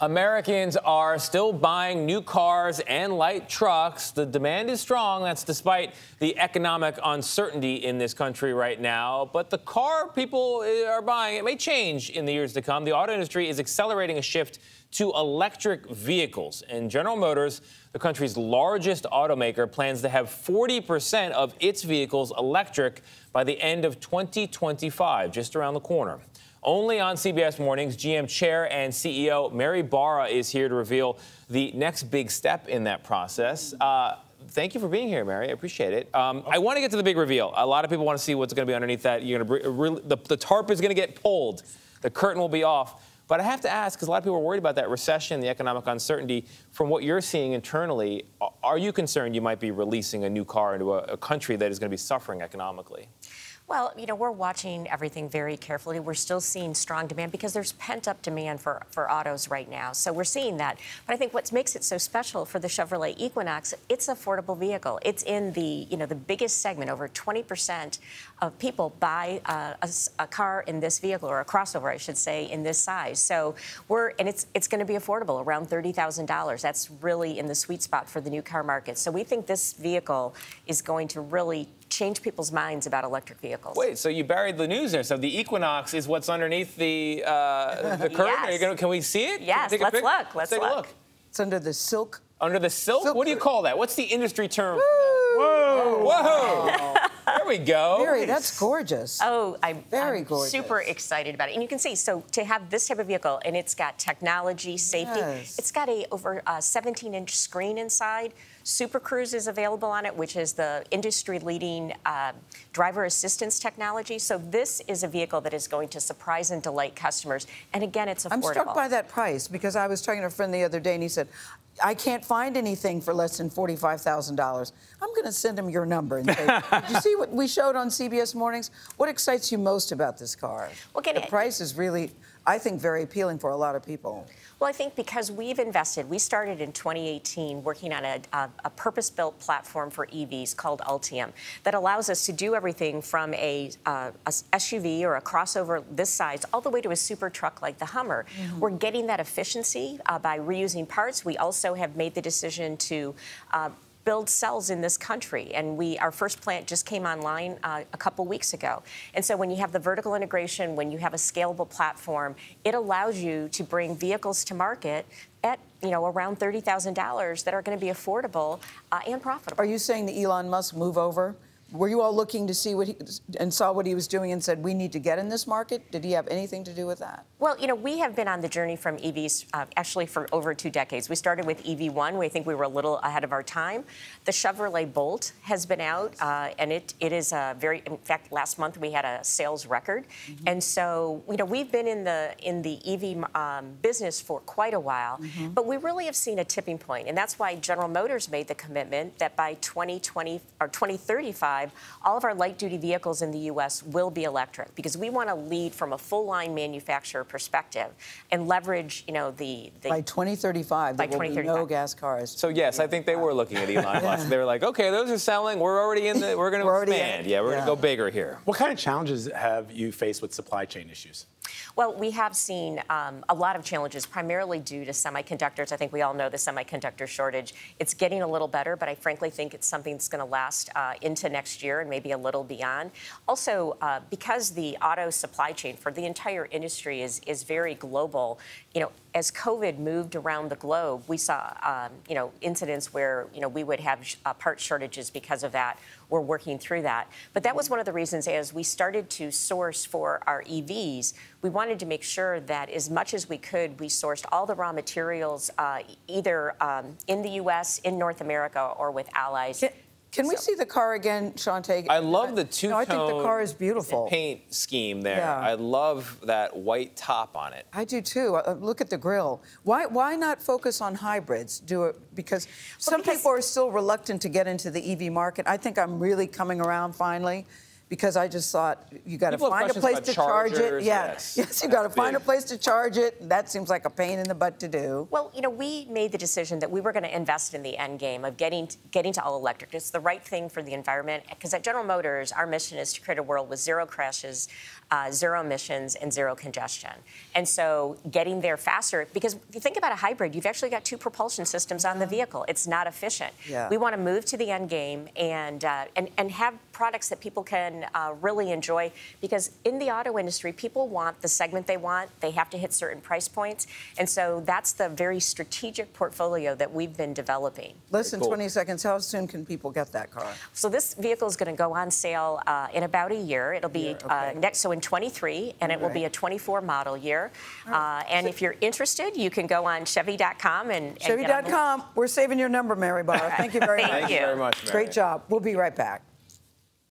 Americans are still buying new cars and light trucks. The demand is strong. That's despite the economic uncertainty in this country right now. But the car people are buying, it may change in the years to come. The auto industry is accelerating a shift to electric vehicles. And General Motors, the country's largest automaker, plans to have 40% of its vehicles electric by the end of 2025, just around the corner. Only on CBS Mornings, GM Chair and CEO Mary Barra is here to reveal the next big step in that process. Thank you for being here, Mary. I appreciate it. I want to get to the big reveal. A lot of people want to see what's going to be underneath that. You're going to the tarp is going to get pulled. The curtain will be off. But I have to ask, because a lot of people are worried about that recession, the economic uncertainty. From what you're seeing internally, are you concerned you might be releasing a new car into a country that is going to be suffering economically? Well, you know, we're watching everything very carefully. We're still seeing strong demand because there's pent-up demand for autos right now. So we're seeing that. But I think what makes it so special for the Chevrolet Equinox, it's an affordable vehicle. It's in the, the biggest segment. Over 20% of people buy a car in this vehicle, or a crossover, I should say, in this size. So it's going to be affordable, around $30,000. That's really in the sweet spot for the new car market. So we think this vehicle is going to really change people's minds about electric vehicles. Wait, so you buried the news there. So the Equinox is what's underneath the curtain? Yes. Can we see it? Yes, let's look. Let's take a look. It's under the silk. Under the silk? What do you call that? What's the industry term? Whoa! Whoa! There we go. Mary, that's gorgeous. Oh, I'm gorgeous. Super excited about it. And you can see, so to have this type of vehicle, and it's got technology, safety. Yes. It's got a over 17-inch screen inside. Super Cruise is available on it, which is the industry-leading driver assistance technology. So this is a vehicle that is going to surprise and delight customers. And again, it's affordable. I'm struck by that price because I was talking to a friend the other day, and he said, I can't find anything for less than $45,000. I'm going to send him your number and say, did you see what we showed on CBS Mornings? What excites you most about this car? Well, the price is really, I think, very appealing for a lot of people. Well, I think because we've invested, we started in 2018 working on a purpose-built platform for EVs called Ultium that allows us to do everything from a SUV or a crossover this size all the way to a super truck like the Hummer. Mm-hmm. We're getting that efficiency by reusing parts. We also have made the decision to build cells in this country, and our first plant just came online a couple weeks ago. And so when you have the vertical integration, when you have a scalable platform, it allows you to bring vehicles to market at around $30,000 that are going to be affordable and profitable. Are you saying the Elon Musk move over? Were you all looking to see and saw what he was doing and said, we need to get in this market? Did he have anything to do with that? Well, we have been on the journey from EVs actually for over 2 decades. We started with EV1. We think we were a little ahead of our time. The Chevrolet Bolt has been out, and it is in fact, last month we had a sales record. Mm-hmm. And so, we've been in the EV business for quite a while, mm-hmm. but we really have seen a tipping point. And that's why General Motors made the commitment that by 2020 or 2035, all of our light-duty vehicles in the U.S. will be electric, because we want to lead from a full-line manufacturer perspective and leverage, the by 2035, there will be no gas cars. So yes, I think they were looking at Elon Musk. They were like, okay, those are selling. We're already in the. We're going to expand. Yeah, we're going to go bigger here. What kind of challenges have you faced with supply chain issues? Well, we have seen a lot of challenges, primarily due to semiconductors. I think we all know the semiconductor shortage. It's getting a little better, but I frankly think it's something that's going to last into next year and maybe a little beyond. Also, because the auto supply chain for the entire industry is very global, as COVID moved around the globe, we saw, incidents where, we would have part shortages because of that. We're working through that. But that was one of the reasons, as we started to source for our EVs, we wanted to make sure that as much as we could, we sourced all the raw materials either in the U.S., in North America, or with allies. Can we see the car again, Shantae? I love the two-tone I think the car is beautiful. Paint scheme there. Yeah. I love that white top on it. I do too. Look at the grille. Why not focus on hybrids? Because some people are still reluctant to get into the EV market. I think I'm really coming around finally, because I just thought you got to People have find a place questions to about charge it. chargers, Yeah, yes. you got to find a big. place to charge it. That seems like a pain in the butt to do. Well, you know, we made the decision that we were going to invest in the end game of getting to all electric. It's the right thing for the environment, because at General Motors, our mission is to create a world with zero crashes, zero emissions, and zero congestion. And so getting there faster, because if you think about a hybrid, you've actually got two propulsion systems on the vehicle. It's not efficient. Yeah. We want to move to the end game and have products that people can really enjoy, because in the auto industry, people want the segment they want. They have to hit certain price points. And so that's the very strategic portfolio that we've been developing. Less than Cool. 20 seconds. How soon can people get that car? So this vehicle is going to go on sale in about a year. It'll be okay. so in 23, and it will be a 24 model year. And if you're interested, you can go on Chevy.com and Chevy.com. We're saving your number, Mary Barra. Thank you very much. Thank you very much, Mary. Great job. We'll be right back.